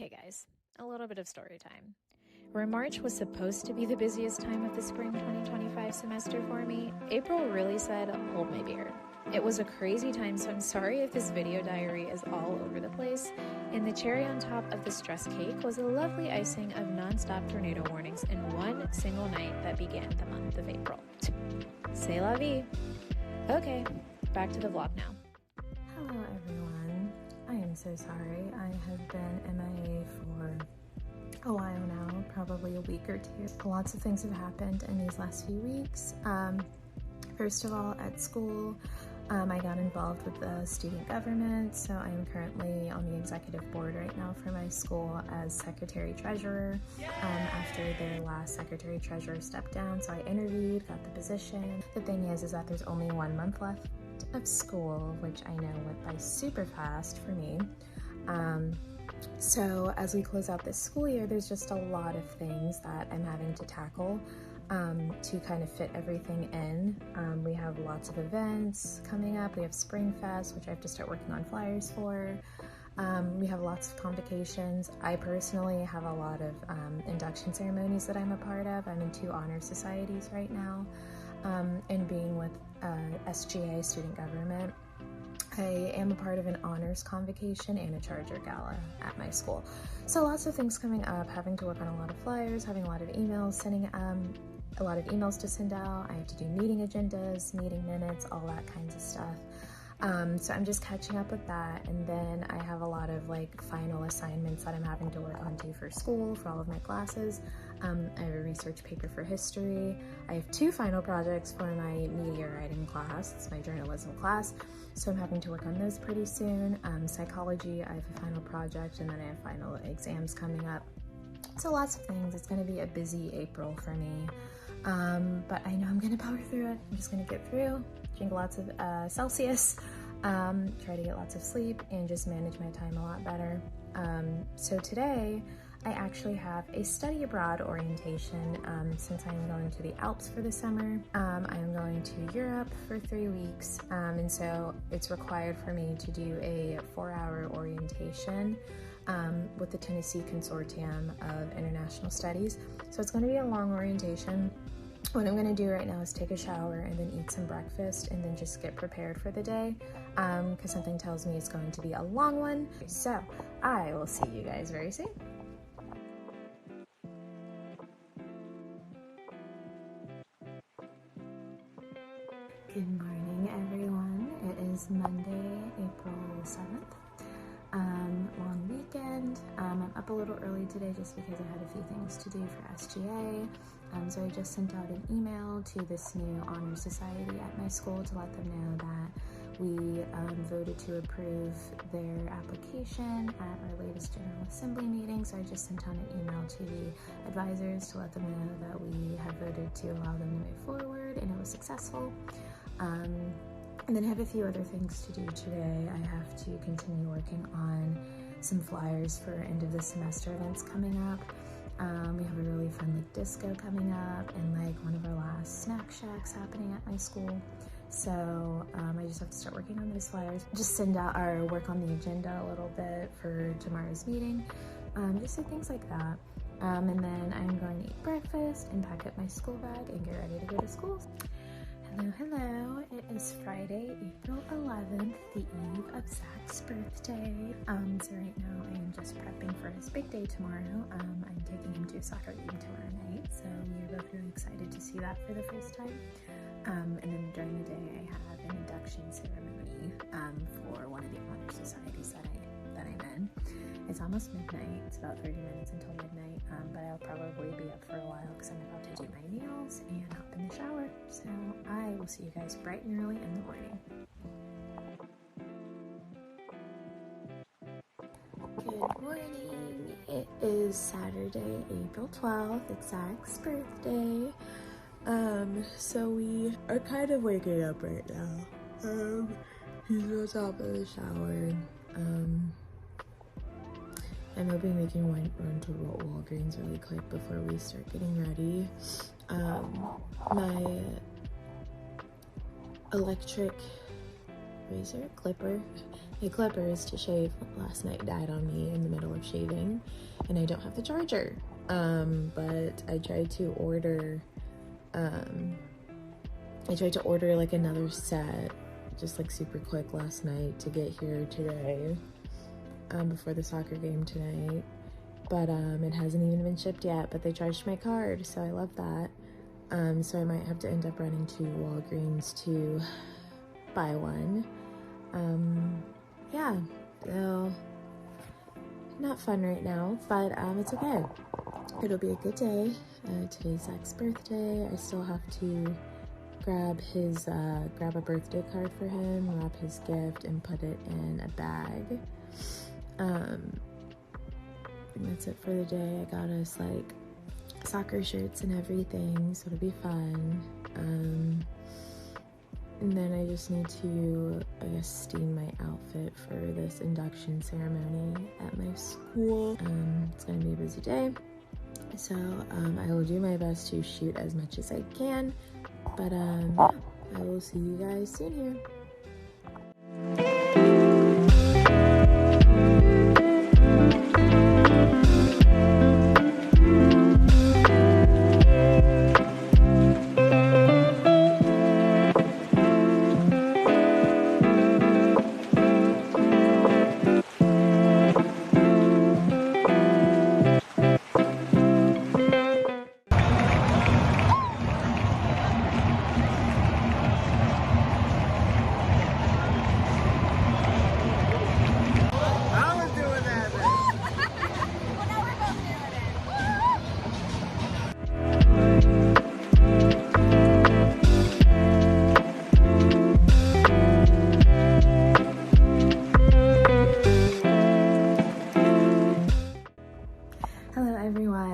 Okay guys, a little bit of story time. Where March was supposed to be the busiest time of the spring 2025 semester for me, April really said, hold my beer. It was a crazy time, so I'm sorry if this video diary is all over the place, and the cherry on top of the stress cake was a lovely icing of non-stop tornado warnings in one single night that began the month of April. C'est la vie. Okay, back to the vlog now. Hello everyone, I am so sorry. I have been MIA for a while now, probably a week or two. Lots of things have happened in these last few weeks. First of all, at school, I got involved with the student government, so I am currently on the executive board right now for my school as secretary treasurer after their last secretary treasurer stepped down. So I interviewed, got the position. The thing is that there's only 1 month left of school, which I know went by super fast for me. So as we close out this school year, there's just a lot of things that I'm having to tackle to kind of fit everything in. We have lots of events coming up. We have Spring Fest, which I have to start working on flyers for. We have lots of convocations. I personally have a lot of induction ceremonies that I'm a part of. I'm in 2 honor societies right now, and being with SGA, Student Government. I am a part of an honors convocation and a charger gala at my school. So lots of things coming up, having to work on a lot of flyers, having a lot of emails, sending a lot of emails to send out. I have to do meeting agendas, meeting minutes, all that kinds of stuff. So I'm just catching up with that, and then I have a lot of like final assignments that I'm having to work on too for school, for all of my classes. I have a research paper for history. I have 2 final projects for my media writing class. It's my journalism class, so I'm having to work on those pretty soon. Psychology, I have a final project, and then I have final exams coming up. So lots of things. It's going to be a busy April for me, but I know I'm going to power through it. I'm just going to get through, drink lots of Celsius, try to get lots of sleep, and just manage my time a lot better. So today I actually have a study abroad orientation since I'm going to the Alps for the summer. I am going to Europe for 3 weeks, and so it's required for me to do a 4-hour orientation with the Tennessee Consortium of International Studies. So it's going to be a long orientation. What I'm going to do right now is take a shower and then eat some breakfast and then just get prepared for the day, because something tells me it's going to be a long one. So I will see you guys very soon. Good morning, everyone. It is Monday, April 7th. Long weekend. I'm up a little early today just because I had a few things to do for SGA. So I just sent out an email to this new honor society at my school to let them know that we voted to approve their application at our latest General Assembly meeting. So I just sent out an email to the advisors to let them know that we had voted to allow them to move forward, and it was successful. And then I have a few other things to do today. I have to continue working on some flyers for end of the semester events coming up. We have a really fun like disco coming up, and like one of our last snack shacks happening at my school. So I just have to start working on those flyers. Just send out our work on the agenda a little bit for tomorrow's meeting. Just do things like that. And then I'm going to eat breakfast and pack up my school bag and get ready to go to school. Hello, hello. It is Friday, April 11th, the eve of Zach's birthday. So right now I am just prepping for his big day tomorrow. I'm taking him to a soccer game tomorrow night, so we are both really excited to see that for the first time. And then during the day I have an induction ceremony for one of the honor societies that I'm in. It's almost midnight. It's about 30 minutes until midnight, but I'll probably be up for a while because I'm about to do my meals and hop in the shower. So I will see you guys bright and early in the morning. Good morning. It is Saturday, April 12th. It's Zach's birthday. So we are kind of waking up right now. He's on top of the shower. I'm hoping we can run to Walgreens really quick before we start getting ready. My electric razor clipper. My clippers to shave last night died on me in the middle of shaving, and I don't have the charger. But I tried to order like another set just like super quick last night to get here today, before the soccer game tonight. But it hasn't even been shipped yet, but they charged my card, so I love that. So I might have to end up running to Walgreens to buy one. Yeah, so not fun right now, but it's okay. It'll be a good day. Today's Zach's birthday. I still have to grab a birthday card for him, wrap his gift, and put it in a bag. And that's it for the day. I got us like soccer shirts and everything, so it'll be fun. And then I just need to, I guess, steam my outfit for this induction ceremony at my school. It's gonna be a busy day, so I will do my best to shoot as much as I can. But yeah, I will see you guys soon here.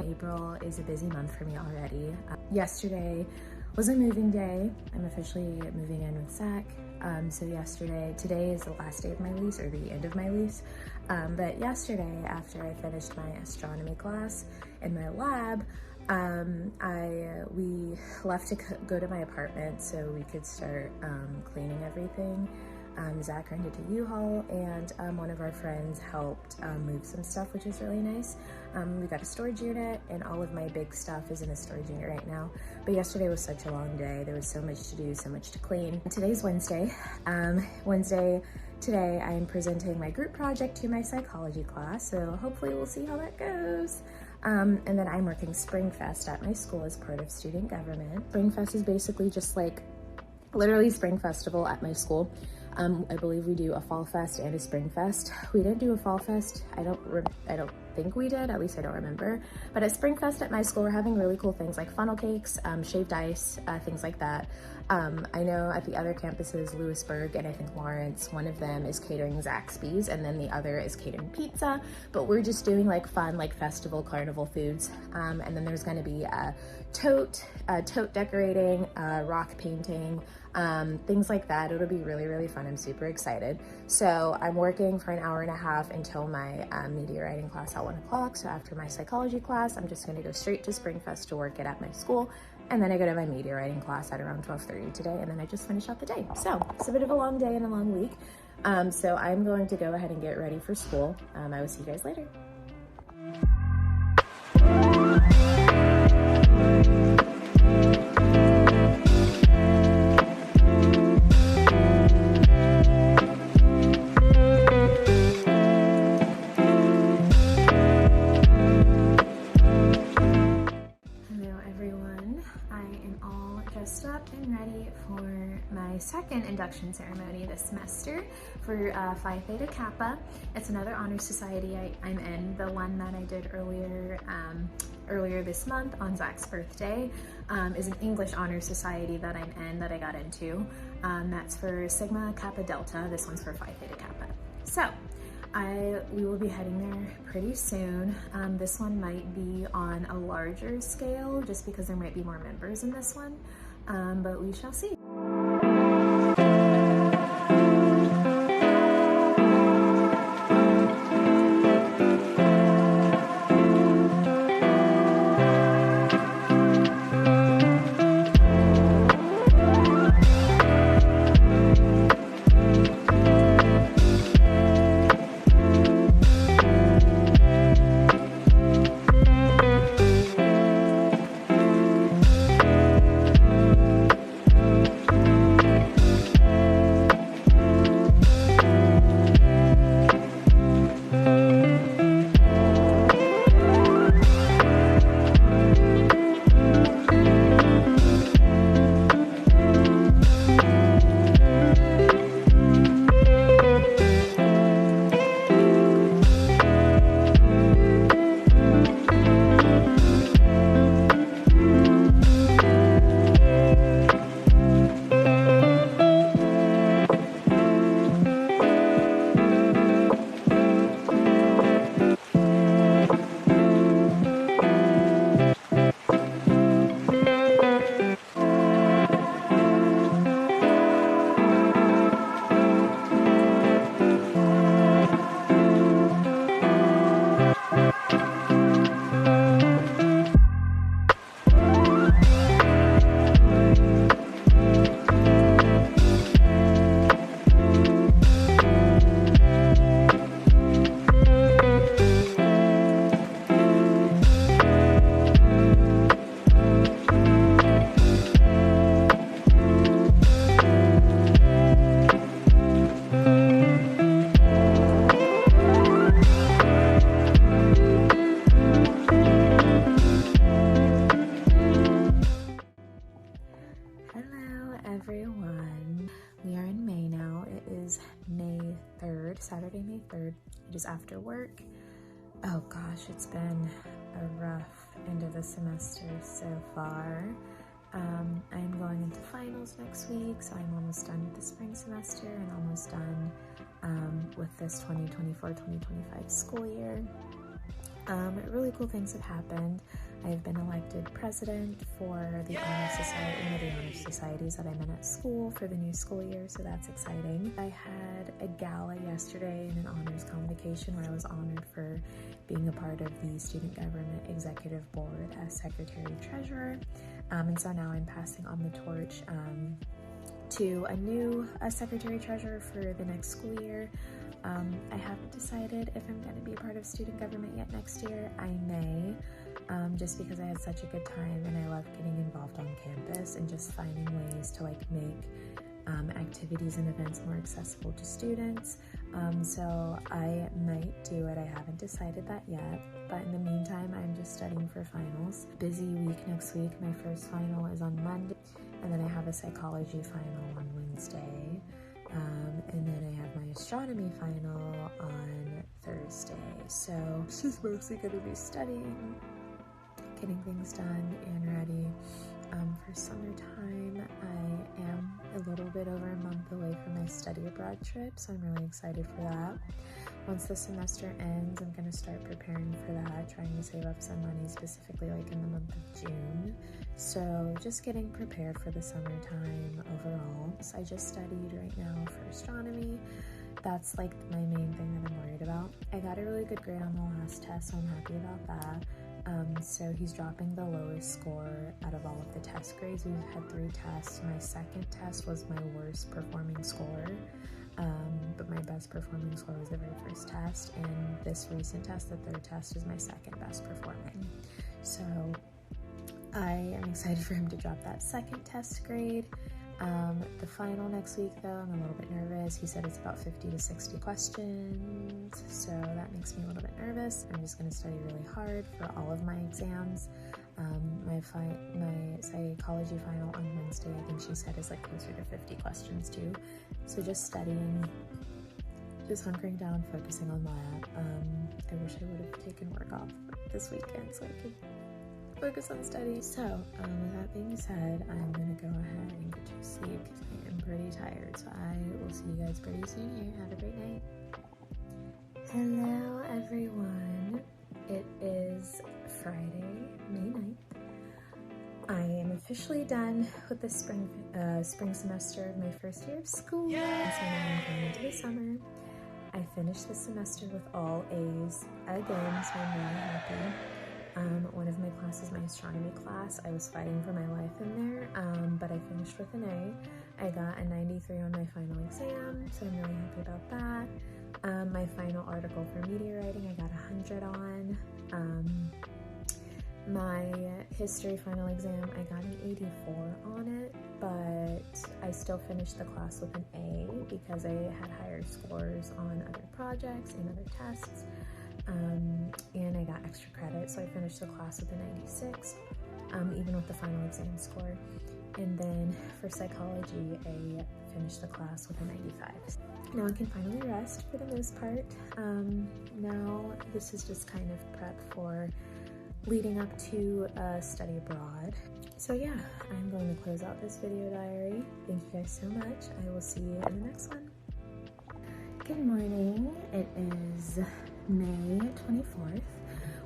April is a busy month for me already. Yesterday was a moving day. I'm officially moving in with Zach. So today is the last day of my lease, or the end of my lease. But yesterday, after I finished my astronomy class in my lab, we left to go to my apartment so we could start cleaning everything. Zach rented a U-Haul, and one of our friends helped move some stuff, which is really nice. We got a storage unit, and all of my big stuff is in a storage unit right now. But yesterday was such a long day. There was so much to do, so much to clean. Today's Wednesday. Today I am presenting my group project to my psychology class, so hopefully we'll see how that goes. And then I'm working SpringFest at my school as part of student government. SpringFest is basically just like literally Spring Festival at my school. I believe we do a Fall Fest and a Spring Fest. We didn't do a Fall Fest. I don't think we did, at least I don't remember. But at Spring Fest at my school, we're having really cool things like funnel cakes, shaved ice, things like that. I know at the other campuses, Lewisburg and I think Lawrence, one of them is catering Zaxby's and then the other is catering pizza. But we're just doing like fun, like festival carnival foods. And then there's gonna be a tote decorating, rock painting, things like that. It'll be really, really fun. I'm super excited. So I'm working for an hour and a half until my media writing class at 1 o'clock. So after my psychology class, I'm just gonna go straight to SpringFest to work it at my school. And then I go to my media writing class at around 12:30 today, and then I just finish out the day. So it's a bit of a long day and a long week. So I'm going to go ahead and get ready for school. I will see you guys later. Up and ready for my second induction ceremony this semester for Phi Theta Kappa. It's another honor society I'm in. The one that I did earlier this month on Zach's birthday is an English honor society that I'm in, that I got into. That's for Sigma Kappa Delta. This one's for Phi Theta Kappa. So we will be heading there pretty soon. This one might be on a larger scale just because there might be more members in this one. But we shall see. 3rd, Saturday, May 3rd. It is after work. Oh gosh, it's been a rough end of the semester so far. I'm going into finals next week, so I'm almost done with the spring semester and almost done with this 2024-2025 school year. Really cool things have happened. I've been elected president for the honor society, one of the honor societies that I'm in at school for the new school year, so that's exciting. I had a gala yesterday and an honors convocation where I was honored for being a part of the Student Government Executive Board as Secretary Treasurer, and so now I'm passing on the torch to a new Secretary Treasurer for the next school year. I haven't decided if I'm going to be a part of student government yet next year. I may, just because I had such a good time and I love getting involved on campus and just finding ways to like make activities and events more accessible to students. So I might do it. I haven't decided that yet, but in the meantime, I'm just studying for finals. Busy week next week. My first final is on Monday, and then I have a psychology final on Wednesday. And then I have my astronomy final on Thursday. So it's just mostly going to be studying, getting things done and ready for summertime. I am a little bit over a month away from my study abroad trip, so I'm really excited for that. Once the semester ends, I'm going to start preparing for that, trying to save up some money, specifically like in the month of June. So just getting prepared for the summertime overall. So I just studied right now for astronomy. That's like my main thing that I'm worried about. I got a really good grade on the last test, so I'm happy about that. So he's dropping the lowest score out of all of the test grades. We've had 3 tests. My second test was my worst performing score, but my best performing score was the very first test, and this recent test, the 3rd test, is my second best performing. So I am excited for him to drop that second test grade. The final next week though, I'm a little bit nervous. He said it's about 50 to 60 questions, so that makes me a little bit nervous. I'm just going to study really hard for all of my exams. My psychology final on Wednesday, I think she said, is like closer to 50 questions too. So just studying, just hunkering down, focusing on that. I wish I would have taken work off this weekend so I could focus on study. So with that being said, I'm gonna go ahead and get to sleep because I am pretty tired. So I will see you guys pretty soon here. Have a great night. Hello everyone. It is Friday, May 9th. I am officially done with the spring semester of my first year of school. And so now I'm going into the summer. I finished the semester with all A's again, so I'm really happy. One of my classes, my astronomy class, I was fighting for my life in there, but I finished with an A. I got a 93 on my final exam, so I'm really happy about that. My final article for media writing, I got 100 on. My history final exam, I got an 84 on it, but I still finished the class with an A because I had higher scores on other projects and other tests. And I got extra credit, so I finished the class with a 96, even with the final exam score. And then for psychology, I finished the class with a 95. Now I can finally rest for the most part. Now this is just kind of prep for leading up to study abroad. So yeah, I'm going to close out this video diary. Thank you guys so much. I will see you in the next one. Good morning. It is May 24th.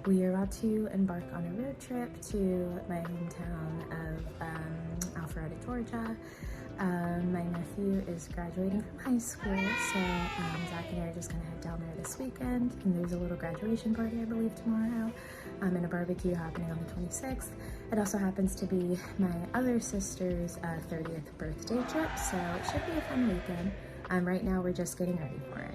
We are about to embark on a road trip to my hometown of Alpharetta, Georgia. My nephew is graduating from high school, so Zach and I are just gonna head down there this weekend, and there's a little graduation party, I believe, tomorrow, and a barbecue happening on the 26th. It also happens to be my other sister's 30th birthday trip, so it should be a fun weekend. Right now we're just getting ready for it.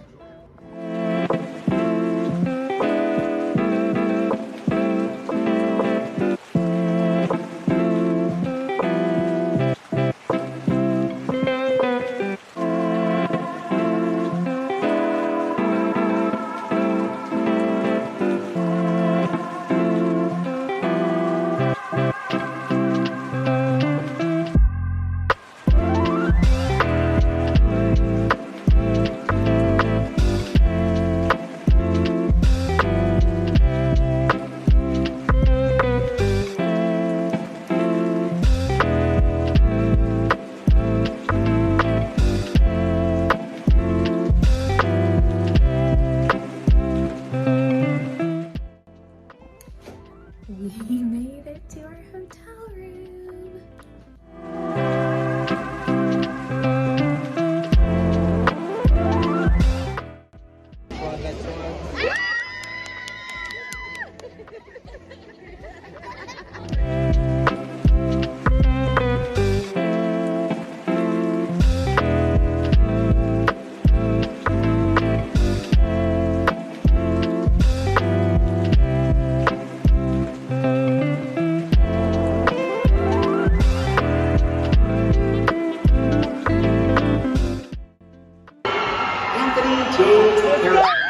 Anthony J. Taylor.